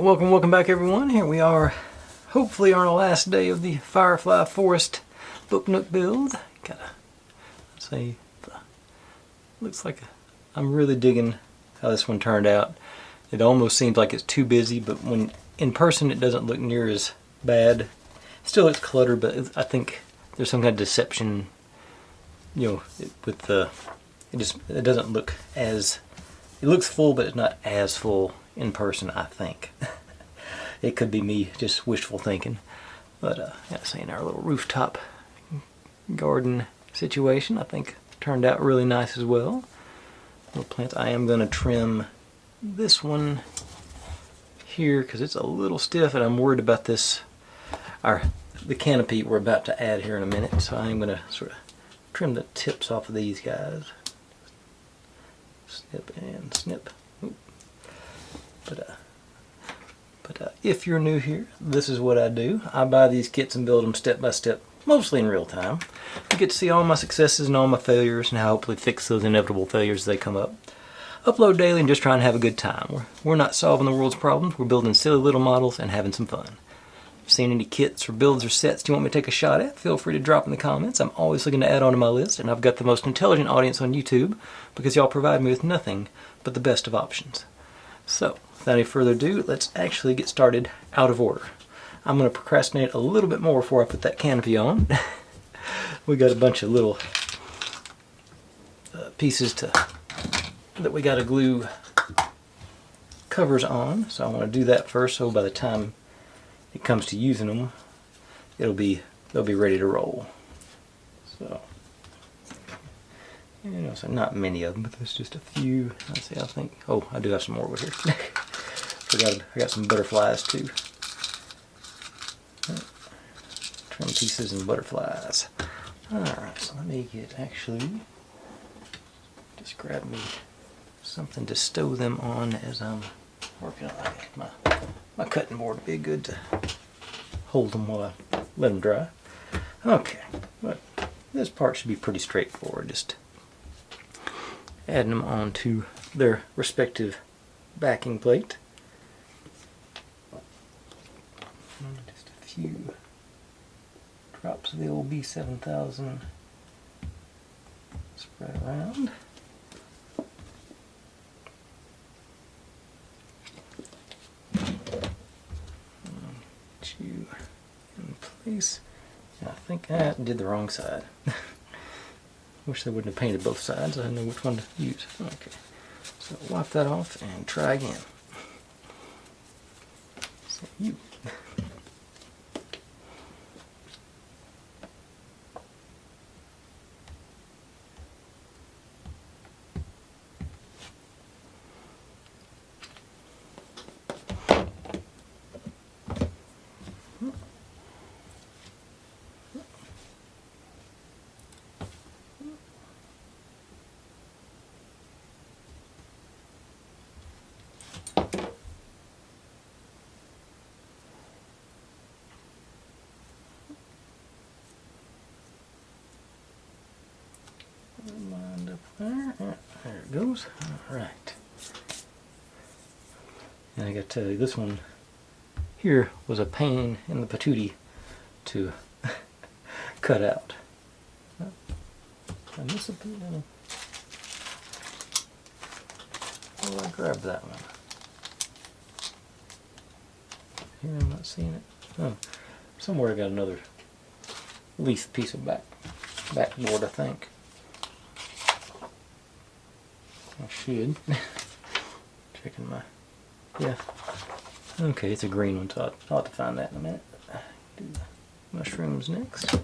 welcome back everyone. Here we are, hopefully on our last day of the Firefly Forest book Nook build. Let's see, looks like I'm really digging how this one turned out. It almost seems like it's too busy, but when in person it doesn't look near as bad. Still it's cluttered, but I think there's some kind of deception, you know, with the, it doesn't look as, it looks full, but it's not as full in person, I think. It could be me just wishful thinking. But yeah, saying our little rooftop garden situation, I think turned out really nice as well. Little plants. I am going to trim this one here because it's a little stiff, and I'm worried about this, the canopy we're about to add here in a minute. So I'm going to sort of trim the tips off of these guys. Snip and snip. Ooh. But if you're new here, this is what I do. I buy these kits and build them step by step, mostly in real time. You get to see all my successes and all my failures and how I hopefully fix those inevitable failures as they come up. Upload daily and just trying to have a good time. We're not solving the world's problems, we're building silly little models and having some fun. If you've seen any kits or builds or sets you want me to take a shot at, feel free to drop in the comments. I'm always looking to add on to my list, and I've got the most intelligent audience on YouTube because y'all provide me with nothing but the best of options. So, without any further ado, let's actually get started out of order. I'm going to procrastinate a little bit more before I put that canopy on. We got a bunch of little pieces that we got to glue covers on, so I want to do that first, so by the time it comes to using them, they'll be ready to roll. So, you know, so not many of them, but there's just a few. Let's see, I think, oh, I do have some more over here. I got some butterflies too. Trim pieces and butterflies. Alright, so let me just grab me something to stow them on as I'm working on it. My cutting board would be good to hold them while I let them dry. Okay, but this part should be pretty straightforward. Just adding them onto their respective backing plate. Just a few drops of the old B7000 spread around. You in place. I think I did the wrong side. Wish they wouldn't have painted both sides. I didn't know which one to use. Okay, so wipe that off and try again. So you. Lined up there. There it goes. Alright. And I gotta tell you, this one here was a pain in the patootie to cut out. I miss a bit. Oh, I grabbed that one. Here, I'm not seeing it. Oh, somewhere I got another leaf piece of backboard, I think. I should. Checking my, yeah. Okay, it's a green one, so I'll have to find that in a minute. Do the mushrooms next.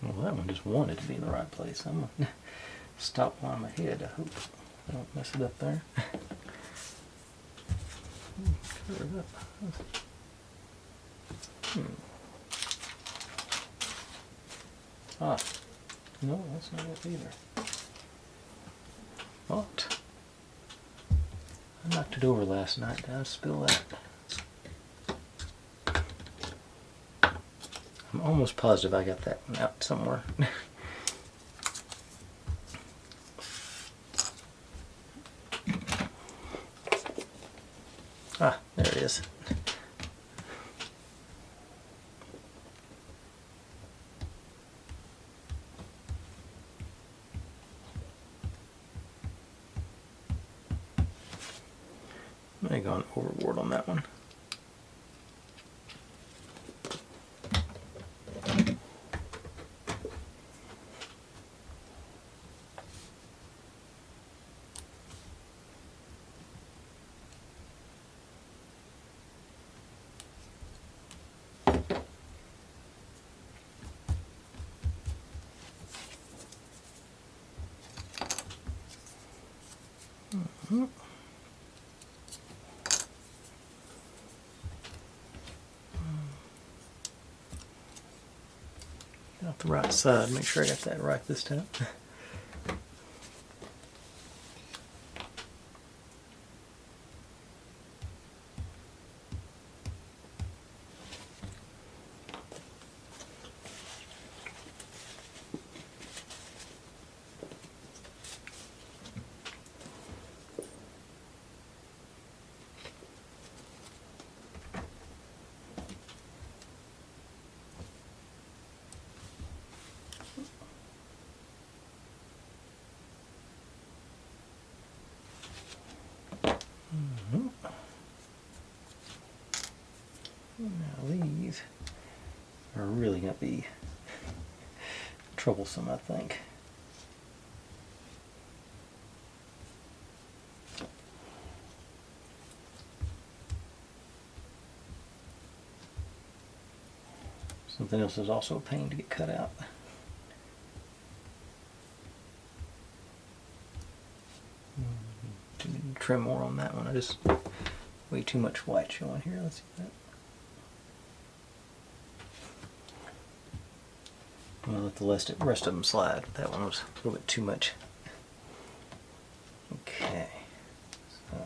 Well, that one just wanted to be in the right place. I'm going to stop while I'm ahead. I hope I don't mess it up there. Cover it up. Ah, no, that's not it either. What? I knocked it over last night. Did I spill that? I'm almost positive I got that one out somewhere. Ah, there it is. I may have gone overboard on that one. Got the right side. Make sure I got that right this time. Now these are really going to be troublesome, I think. Something else is also a pain to get cut out. Trim more on that one. I just way too much white showing here. Let's see that. I'm gonna let the rest of them slide. That one was a little bit too much. Okay. So.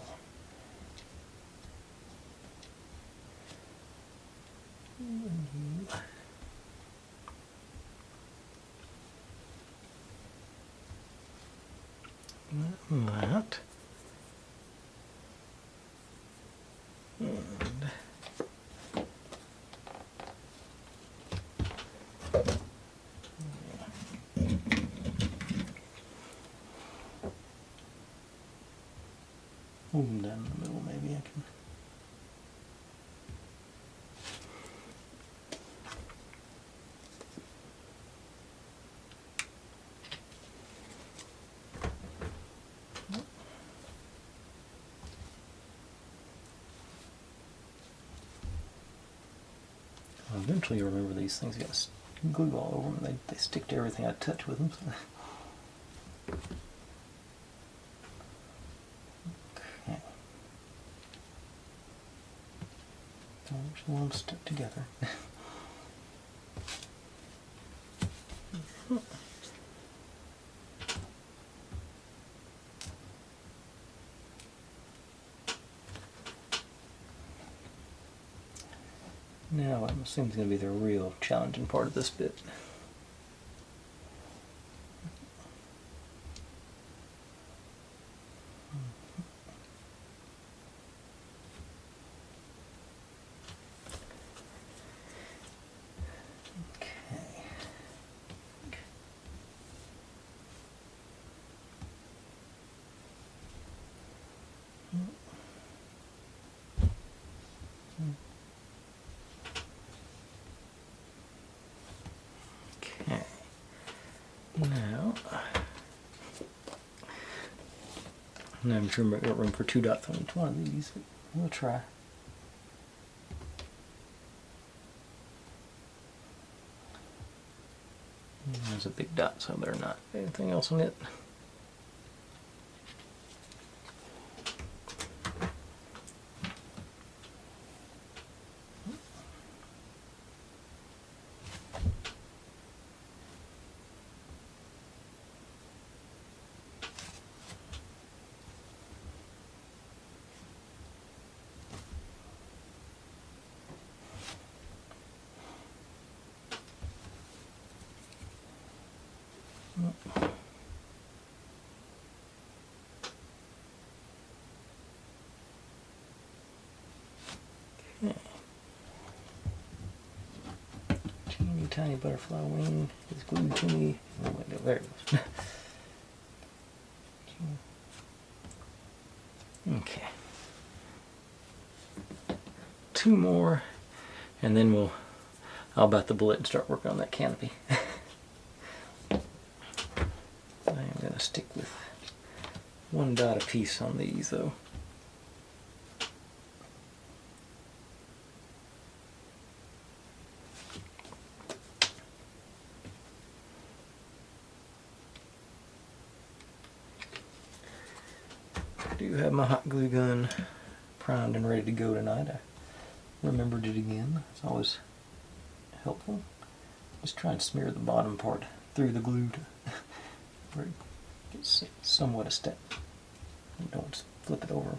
That. And down the middle, maybe I can. Eventually you'll remember these things got glue all over them. They stick to everything I touch with them. So. Okay. Don't just want them stuck together. Now I'm assuming it's going to be the real challenging part of this bit. Now I'm sure we've got room for 2 dots on each one of these. We'll try. There's a big dot, so there's not anything else on it. Okay. Teeny tiny butterfly wing is glued to me. Oh, wait, there it goes. Okay. 2 more, and then I'll bite the bullet and start working on that canopy. I am going to stick with 1 dot a piece on these though. I do have my hot glue gun primed and ready to go tonight. I remembered it again. It's always helpful. Just try and smear the bottom part through the glue to where it gets somewhat a step. Don't flip it over.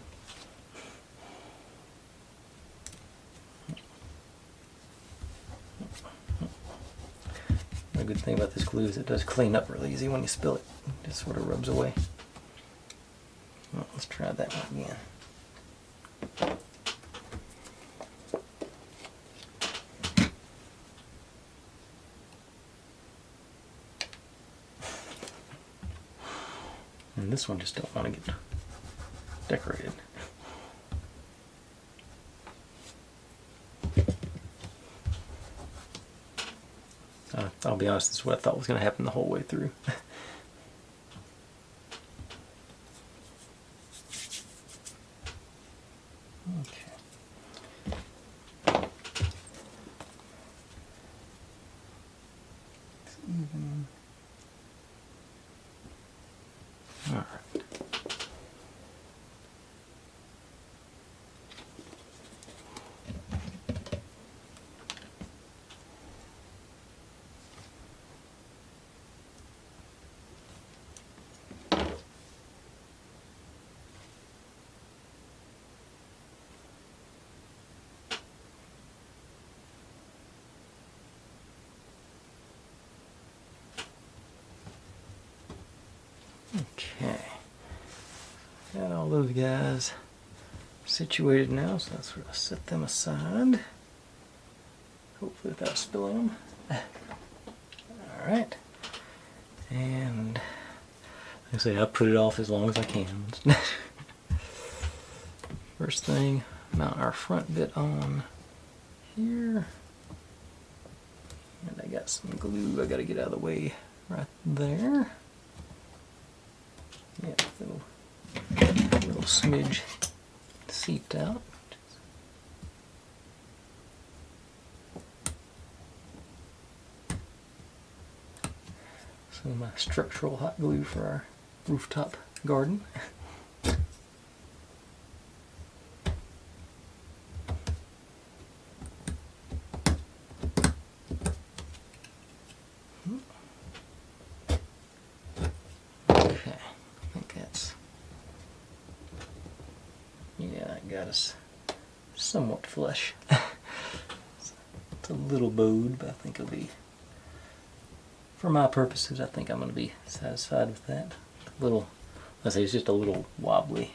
The good thing about this glue is it does clean up really easy when you spill it. It just sort of rubs away. Well, let's try that one again. And this one just don't want to get decorated. I'll be honest, this is what I thought was going to happen the whole way through. Okay. It's even. All right. Okay, got all those guys situated now, so let's sort of set them aside, hopefully without spilling them. Alright, and like I say, I put it off as long as I can. First thing, mount our front bit on here, and I got some glue I gotta get out of the way right there. Yeah, little smidge seeped out. Some of my structural hot glue for our rooftop garden. Got us somewhat flush. It's a little bowed, but I think it'll be, for my purposes, I think I'm going to be satisfied with that. A little, let's say it's just a little wobbly.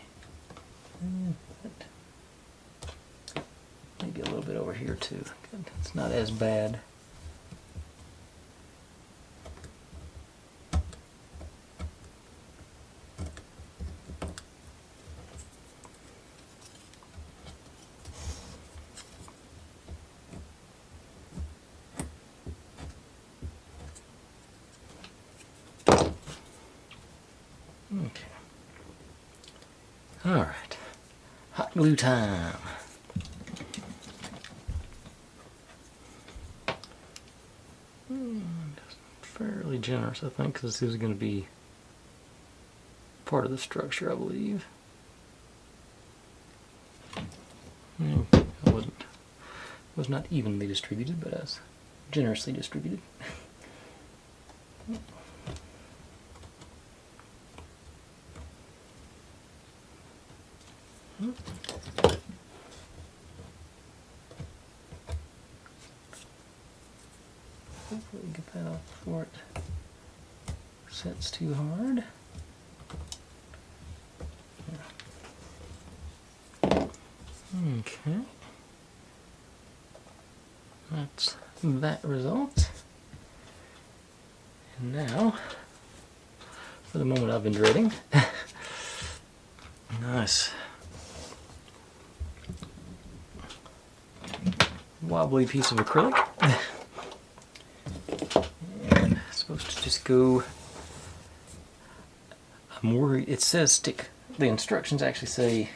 Maybe a little bit over here too. It's not as bad. Okay. All right. Hot glue time. Fairly generous, I think, because this is going to be part of the structure, I believe. It was not evenly distributed, but as generously distributed. Hopefully get that off before it sets too hard. Okay. that's that result. And now, for the moment I've been dreading. Nice. Wobbly piece of acrylic. And it's supposed to just go. I'm worried. It says stick. The instructions actually say.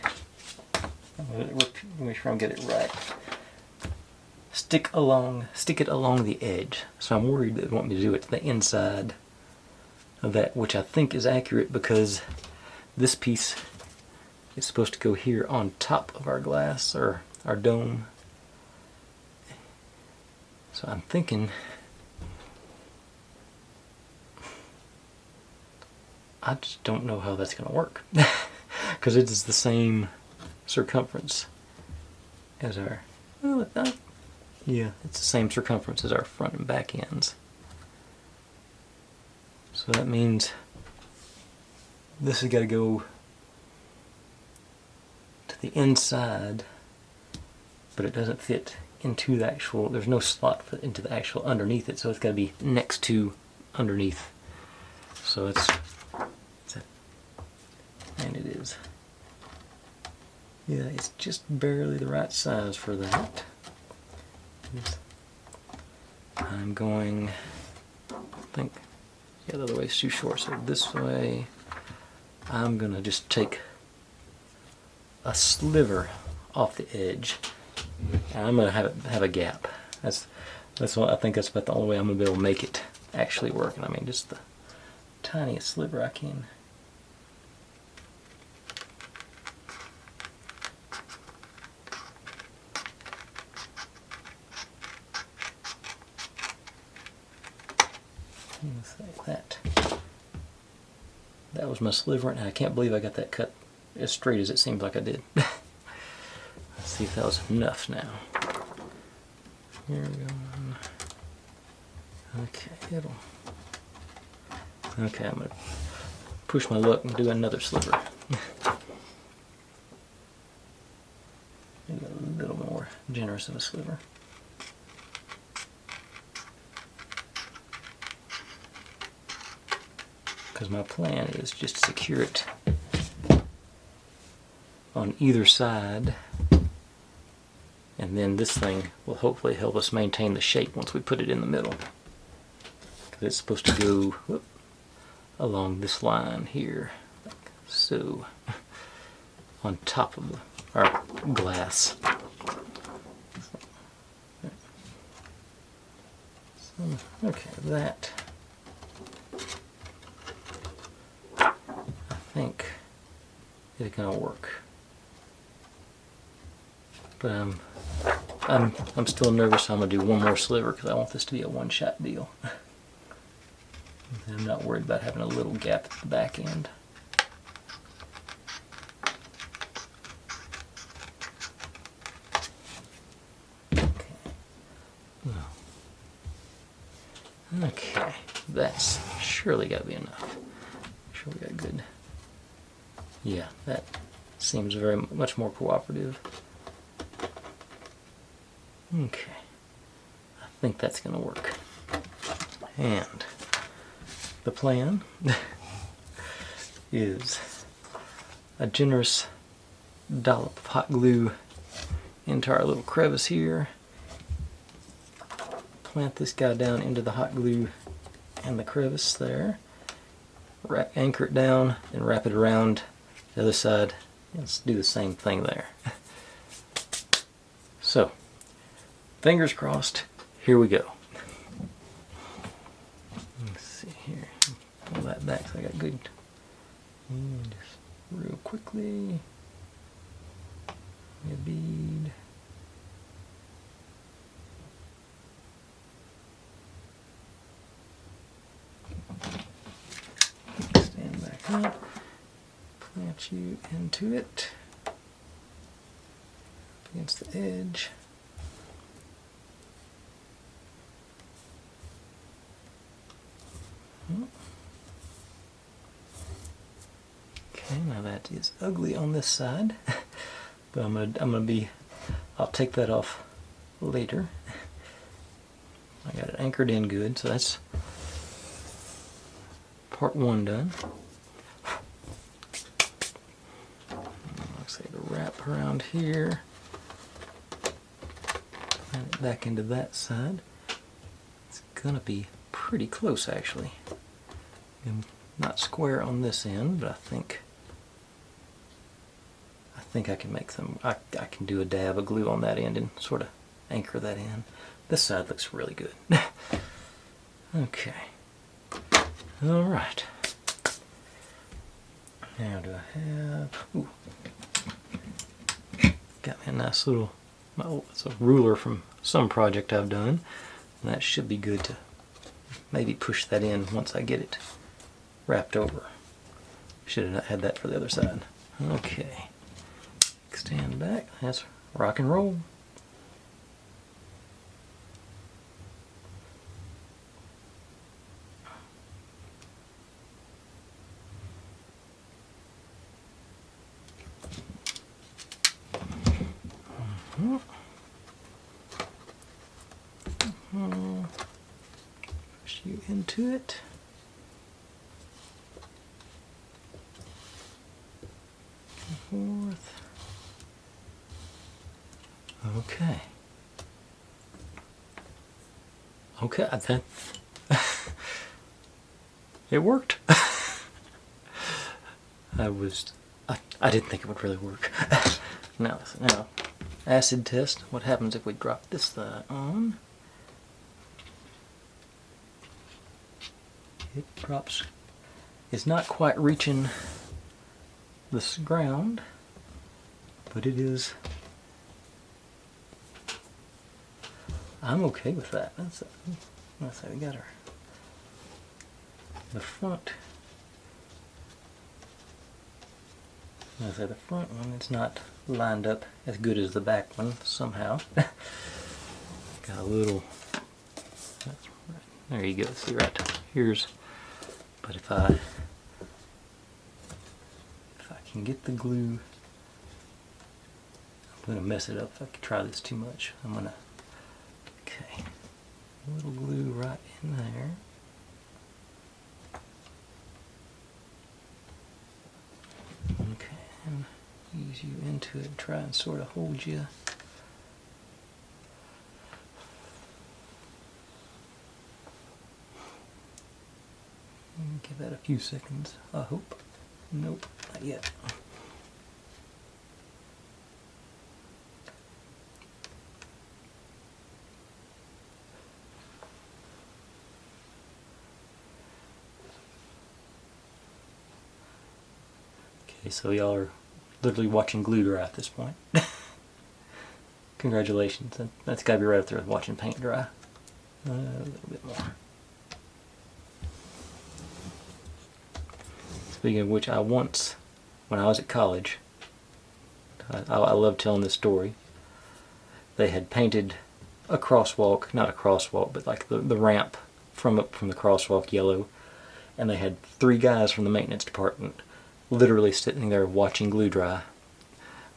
Make sure I get it right. Stick it along the edge. So I'm worried that they want me to do it to the inside of that, which I think is accurate because this piece is supposed to go here on top of our glass or our dome. So I'm thinking, I just don't know how that's going to work because it is the same circumference as our, well, yeah, it's the same circumference as our front and back ends. So that means this has got to go to the inside, but it doesn't fit into the actual, there's no slot for, into the actual underneath it, so it's got to be next to underneath. So it's and it is. Yeah, it's just barely the right size for that. I'm going, I think, yeah, the other way is too short, so this way I'm going to just take a sliver off the edge, and I'm going to have a gap. That's what I think. That's about the only way I'm going to be able to make it actually work. And I mean, just the tiniest sliver I can. Like that. That was my sliver, and I can't believe I got that cut as straight as it seems like I did. Let's see if that was enough now. Here we go. Okay, okay, I'm going to push my luck and do another sliver. Maybe a little more generous of a sliver. Because my plan is just to secure it on either side, and then this thing will hopefully help us maintain the shape once we put it in the middle. Because it's supposed to go along this line here, like so, on top of our glass. So, okay, that. I think it's gonna work, but I'm still nervous. So I'm gonna do one more sliver because I want this to be a one-shot deal. I'm not worried about having a little gap at the back end. Okay, that's surely got to be enough. Sure, we got good. Yeah, that seems very much more cooperative. Okay, I think that's going to work. And the plan is a generous dollop of hot glue into our little crevice here. Plant this guy down into the hot glue and the crevice there. Anchor it down and wrap it around the other side. Let's do the same thing there. So, fingers crossed, here we go. Let's see here. Pull that back so I got good. And just real quickly. A bead. Stand back up. Plant you into it. Up against the edge. Okay, now that is ugly on this side, but I'll take that off later. I got it anchored in good, so that's part one done. Looks like the wrap around here and back into that side. It's gonna be pretty close actually. And not square on this end, but I think I can make some. I can do a dab of glue on that end and sort of anchor that in. This side looks really good. Okay. All right. Now do I have? Ooh. Got me a nice little. Oh, it's a ruler from some project I've done. And that should be good to maybe push that in once I get it wrapped over. Should have had that for the other side. Okay. Extend back. That's rock and roll. Push you into it. Forth. Okay. Okay, that it worked. I didn't think it would really work. Now, acid test. What happens if we drop this side on? It drops. It's not quite reaching this ground, but it is. I'm okay with that. That's how we got her. The front. I say the front one, it's not lined up as good as the back one somehow. Got a little. There you go. See right here's. But if I can get the glue, I'm gonna mess it up if I can try this too much. I'm gonna. Okay, a little glue right in there. Okay, and ease you into it, try and sort of hold you. Give that a few seconds, I hope. Nope, not yet. Okay, so y'all are literally watching glue dry at this point. Congratulations, that's gotta be right up there with watching paint dry. A little bit more. Speaking of which, when I was at college, I love telling this story. They had painted a crosswalk, not a crosswalk, but like the ramp from the crosswalk yellow, and they had 3 guys from the maintenance department literally sitting there watching glue dry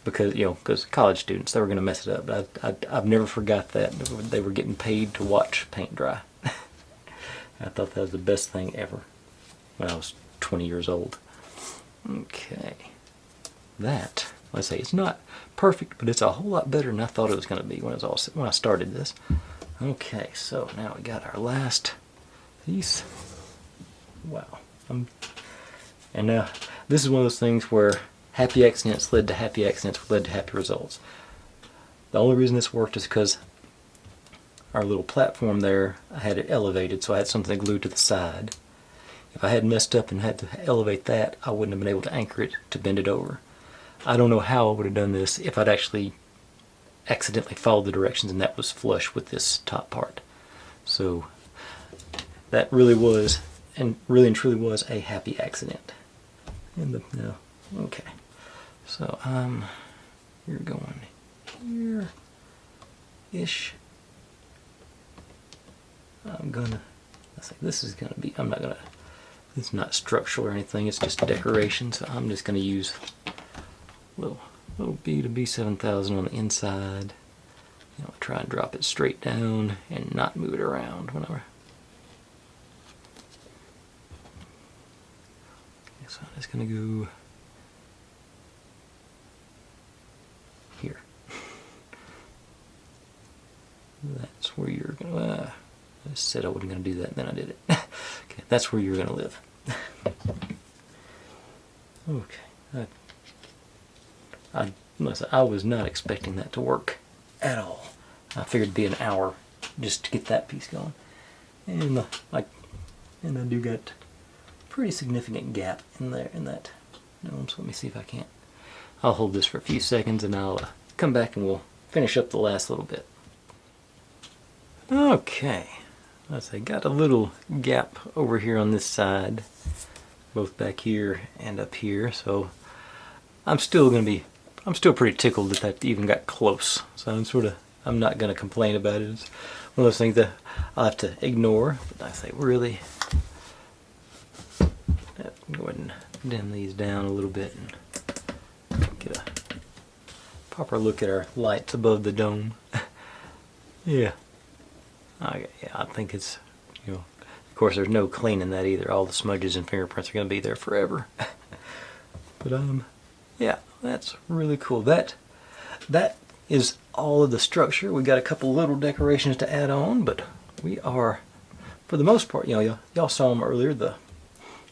because college students, they were going to mess it up. But I've never forgot that. They were getting paid to watch paint dry. I thought that was the best thing ever when I was 20 years old. Okay. That, let's say, it's not perfect, but it's a whole lot better than I thought it was going to be when I started this. Okay, so now we got our last piece. Wow. And now, this is one of those things where happy accidents led to happy accidents led to happy results. The only reason this worked is because our little platform there, I had it elevated, so I had something glued to the side. If I had messed up and had to elevate that, I wouldn't have been able to anchor it to bend it over. I don't know how I would have done this if I'd actually accidentally followed the directions and that was flush with this top part. So that really was, and really and truly was, a happy accident. Okay. So you're going here-ish. This is gonna be, it's not structural or anything, it's just decoration, so I'm just gonna use a little B to B7000 on the inside I'll try and drop it straight down and not move it around whenever. Okay, so I'm just going to go here. That's where you're going to... I said I wasn't going to do that, and then I did it. Okay, that's where you're going to live. Okay. I was not expecting that to work at all. I figured it'd be an hour just to get that piece going. And I do got a pretty significant gap in there in that dome. So let me see if I can't. I'll hold this for a few seconds and I'll come back and we'll finish up the last little bit. Okay. Let's say got a little gap over here on this side, both back here and up here. So I'm still pretty tickled that even got close. So I'm not going to complain about it. It's one of those things that I'll have to ignore. But I say really, go ahead and dim these down a little bit and get a proper look at our lights above the dome. Yeah. I think it's, of course there's no cleaning that either. All the smudges and fingerprints are going to be there forever. But yeah, that's really cool. That is all of the structure. We got a couple little decorations to add on, but we are, for the most part, y'all saw them earlier, the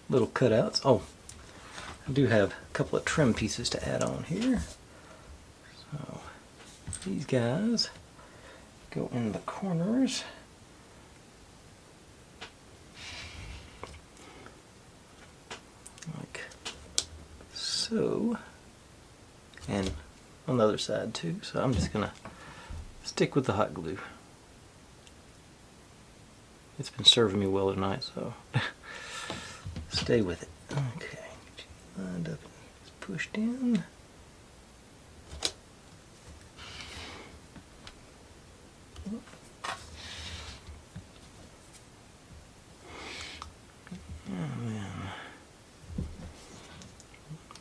little cutouts. Oh, I do have a couple of trim pieces to add on here. So these guys go in the corners. Like so. And on the other side too. So I'm just gonna stick with the hot glue. It's been serving me well tonight, so stay with it. Okay, get you lined up and pushed in. And then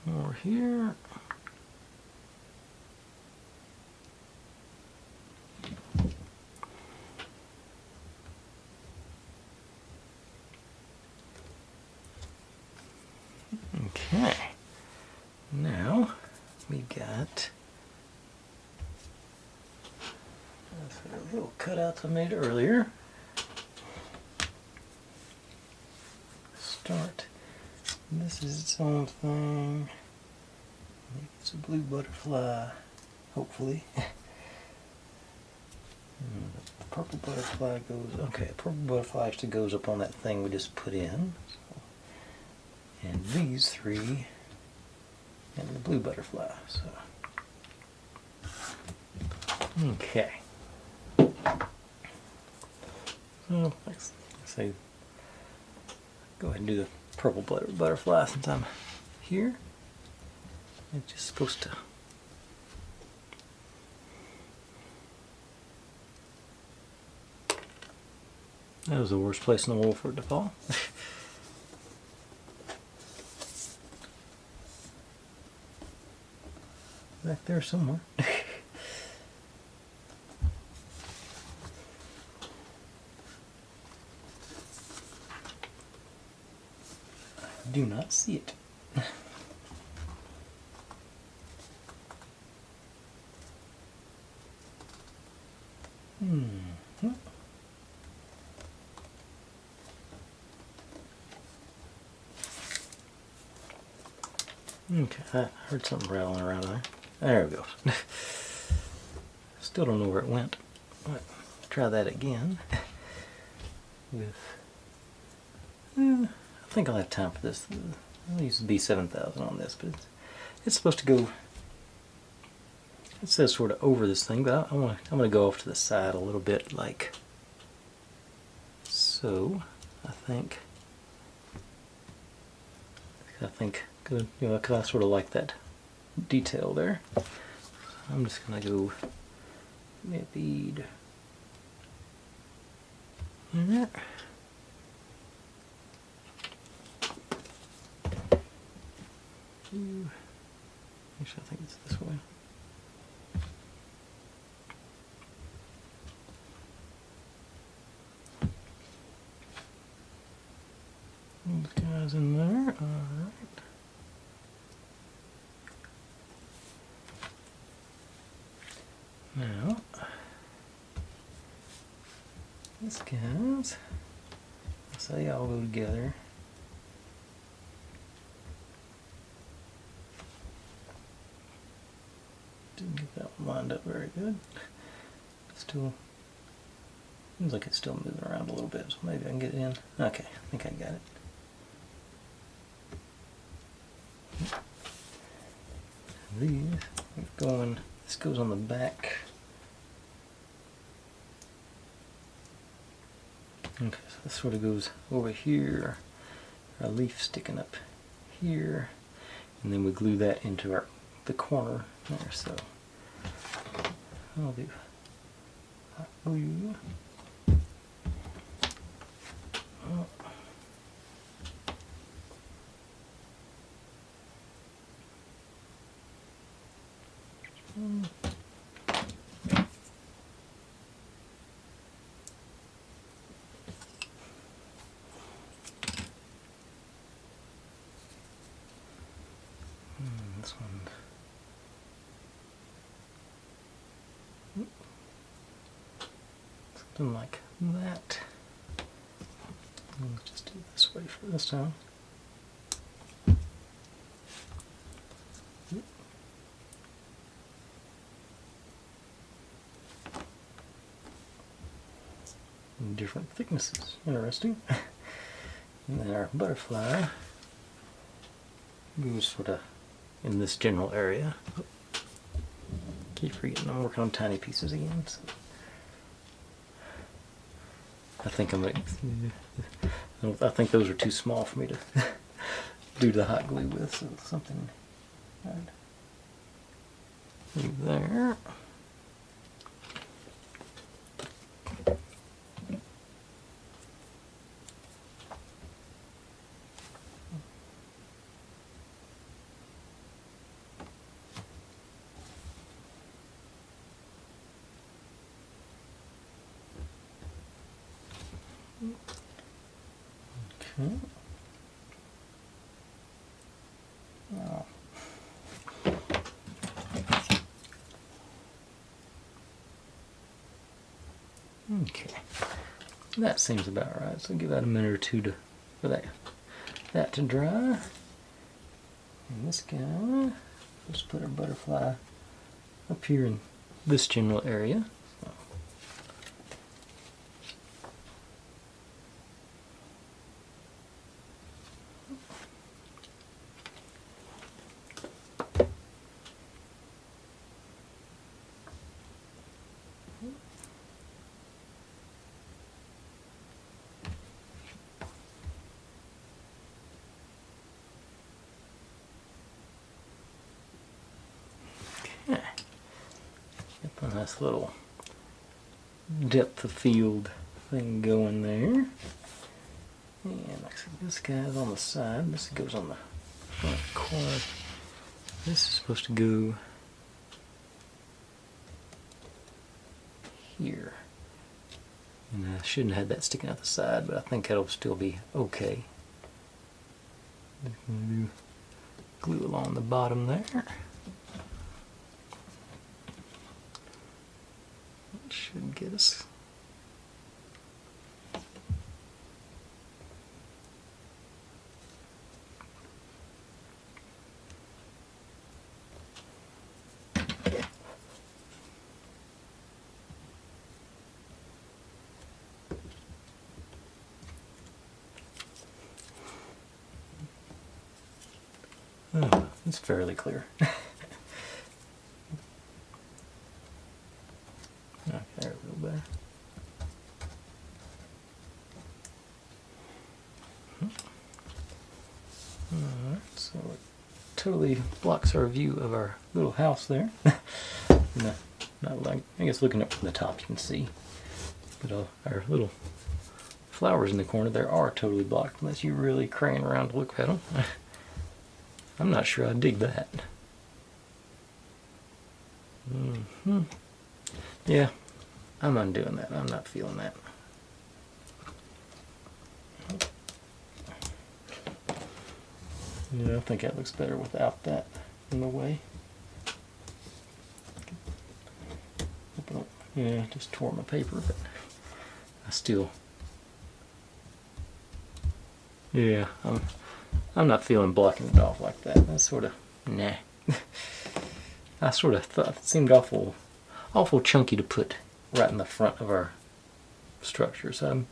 more here. Okay, now we got the little cutouts I made earlier. Start. This is its own thing. It's a blue butterfly, hopefully. The purple butterfly goes. Okay, the purple butterfly actually goes up on that thing we just put in. So. And these three, and the blue butterfly. So, okay. So let's say, go ahead and do the purple butterfly since I'm here. It's just supposed to. That was the worst place in the world for it to fall. Back there somewhere. I do not see it. Okay, I heard something rattling around there. There it goes. Still don't know where it went. But try that again. With, I think I'll have time for this. I'll use the B7000 on this, but it's supposed to go. It says sort of over this thing, but I'm gonna go off to the side a little bit, like so. I think, good. Because I sort of like that detail there. So I'm just gonna go maybe there. Actually, I think it's this way. Now, these guys, so they all go together. Didn't get that one lined up very good. Still, seems like it's still moving around a little bit, so maybe I can get it in. Okay, I think I got it. These going, this goes on the back. Okay, so this sort of goes over here, a leaf sticking up here, and then we glue that into the corner there. So I'll do hot glue. This one. Something like that. Let's just do it this way for this time. Different thicknesses. Interesting. And then our butterfly goes sort of in this general area. Keep forgetting I'm working on tiny pieces again. So I think I think those are too small for me to do the hot glue with. So something I'd leave there. Okay. Wow. Okay, that seems about right. So give that a minute or two for that to dry. And this guy, let's put our butterfly up here in this general area. Get a nice little depth of field thing going there. And this guy's on the side. This goes on the front corner. This is supposed to go here. And I shouldn't have had that sticking out the side, but I think that'll still be okay. Just gonna do glue along the bottom there. That should get us. Oh, it's fairly clear. Okay, there, a little better. Alright, so it totally blocks our view of our little house there. No, not like, I guess looking up from the top you can see. But our little flowers in the corner there are totally blocked unless you really crane around to look at them. I'm not sure I dig that. Yeah, I'm undoing that. I'm not feeling that. Yeah, I think that looks better without that in the way. Yeah, just tore my paper, but I still, yeah, I'm not feeling blocking it off like that. That's sort of, nah. I sort of thought it seemed awful chunky to put right in the front of our structure. So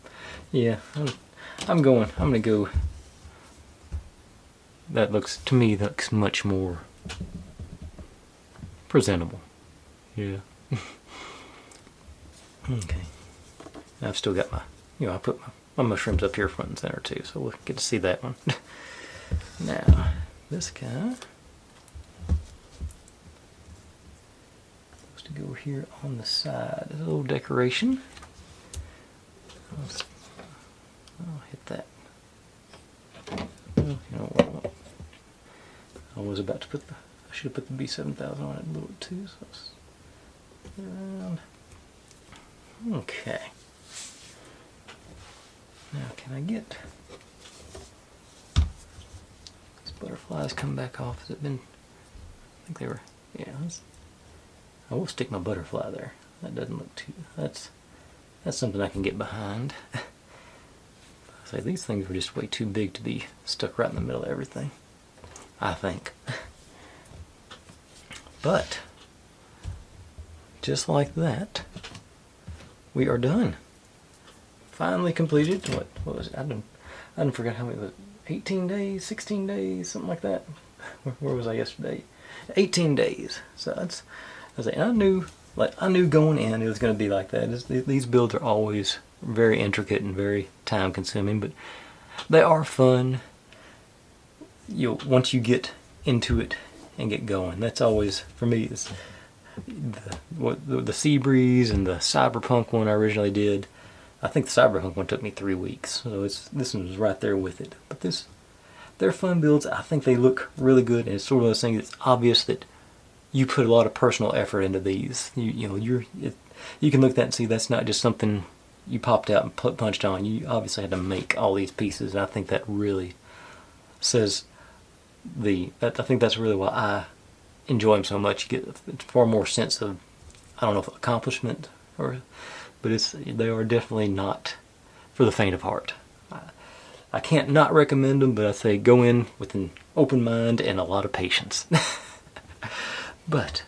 I'm gonna go. That looks, to me, looks much more presentable. Yeah. Okay. I've still got my, I put my mushrooms up here front and center too, so we'll get to see that one. Now, this guy supposed to go here on the side. A little decoration. I'll hit that. Well, you know what? I was about to put I should have put the B7000 on it a little bit too, so let's put it around. Okay. Now, can I get these butterflies come back off? Has it been? I think they were. Yeah. I will stick my butterfly there. That doesn't look too. That's something I can get behind. I say these things were just way too big to be stuck right in the middle of everything, I think. But just like that, we are done. Finally completed. What was it? I didn't forget how many was it. 18 days, 16 days, something like that. Where was I yesterday? 18 days. So that's, I knew going in it was going to be like that. These builds are always very intricate and very time consuming, but they are fun. Once you get into it and get going, that's always, for me, it's the Sea Breeze and the Cyberpunk one I originally did. I think the Cyberpunk one took me 3 weeks, so this one was right there with it. But they're fun builds. I think they look really good, and it's sort of those things. It's obvious that you put a lot of personal effort into these. You can look at that and see that's not just something you popped out and punched on. You obviously had to make all these pieces, and I think that really says I think that's really why I enjoy them so much. You get far more sense of, I don't know if accomplishment, but they are definitely not for the faint of heart. I can't not recommend them, but I say go in with an open mind and a lot of patience. But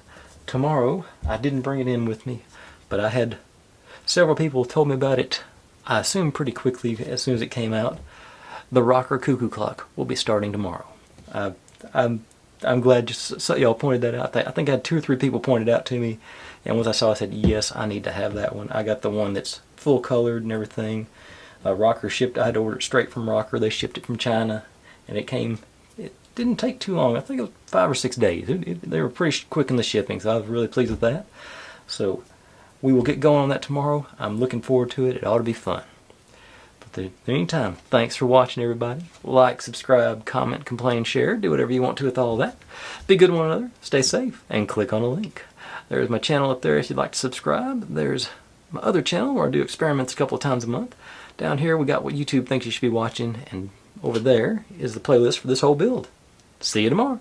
tomorrow, I didn't bring it in with me, but I had several people told me about it. I assume pretty quickly as soon as it came out. The Rocker Cuckoo Clock will be starting tomorrow. I'm glad y'all pointed that out. I think I had 2 or 3 people pointed out to me, and once I saw, I said, yes, I need to have that one. I got the one that's full colored and everything. Rocker shipped. I had to order it straight from Rocker. They shipped it from China, and it didn't take too long. I think it was 5 or 6 days. They were pretty quick in the shipping, so I was really pleased with that. So we will get going on that tomorrow. I'm looking forward to it. It ought to be fun. But in the meantime, thanks for watching, everybody. Like, subscribe, comment, complain, share. Do whatever you want to with all of that. Be good to one another. Stay safe. And click on the link. There's my channel up there if you'd like to subscribe. There's my other channel where I do experiments a couple of times a month. Down here we got what YouTube thinks you should be watching. And over there is the playlist for this whole build. See you tomorrow.